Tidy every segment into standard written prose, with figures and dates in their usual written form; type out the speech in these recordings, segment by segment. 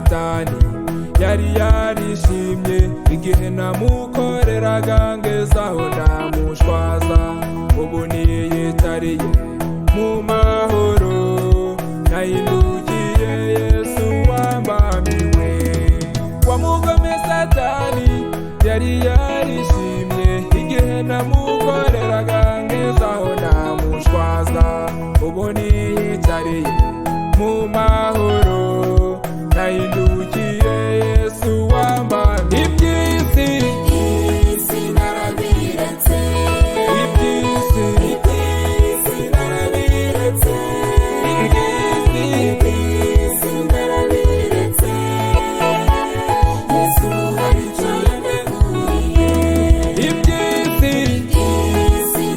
Satani yari yarishimye igihe namukoreraga ngezaho ndamushwaza. Ubu niyitariye mu mahoro, nahindukiye Yesu wambamiwe. Wamugome Satani yari yarishimye igihe namukoreraga ngezaho ndamushwaza. Ubu niyitariye mu mahoro, nahindukiye Yesu wambamiwe. Iby'isi narabiretse, Iby'isi narabiretse, iby'isi narabiretse. Yesu hari icyo yaneguriye. Iby'isi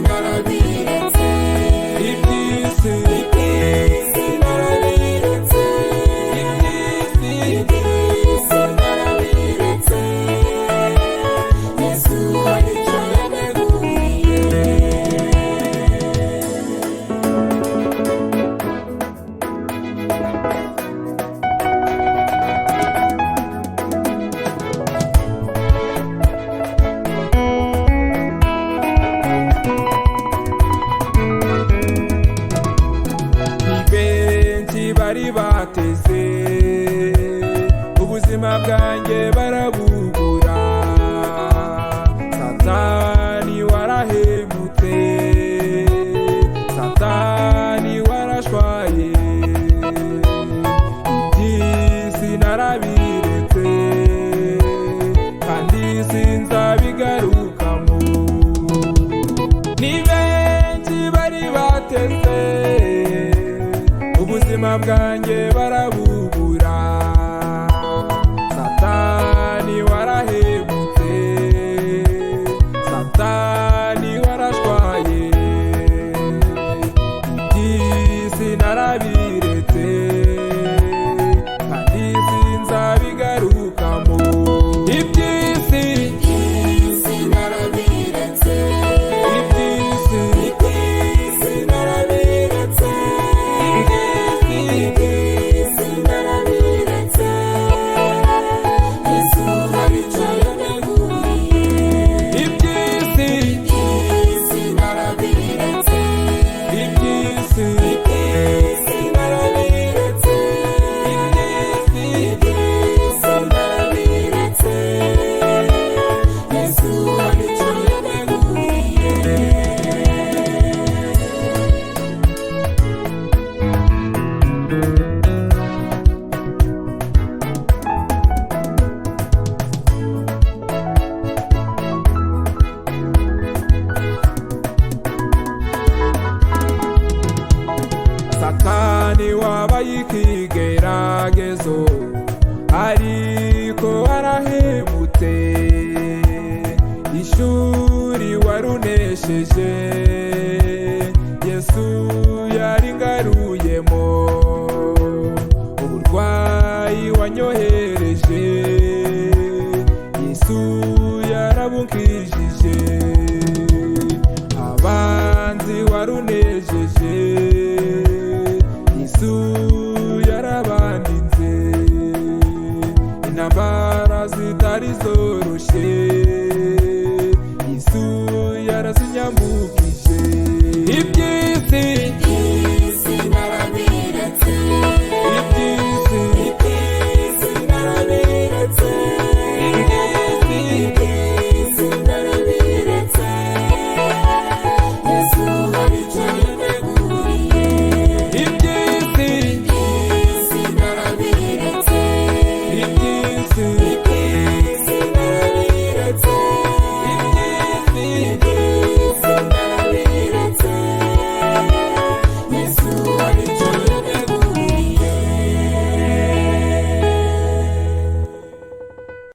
narabiretse, Iby'isi narabiretse, iby'isi narabiretse. Yesu hari icyo yaneguriye. ni benshi bari bateze ubuzima bwanjye barabubura. Satani warahemutse, Satani warashwaye. Iby'isi narabiretse kandi sinzabigarukamo. Ni benshi bari bateze ubuzima bwanjye barabubura. Satani warahemutse, Satani warashwaye. Iby'isi narabiretse kandi sinzabigarukamo. Iby'isi Iby'isi narabiretse, Iby'isi iby'isi narabiretse, iby'isi narabiretse. Yesu hari icyo yaneguriye. Iby'isi Iby'isi narabiretse, Iby'isi iby'isi narabiretse, iby'isi narabiretse. Yesu hari icyo yaneguriye. Satani wabaye ikigeragezo ariko warahemutse. Ishuri warunesheje Yesu yaringaruyemo. Uburwayi wanyohereje Yesu yarabunkijije. Abanzi warunejeje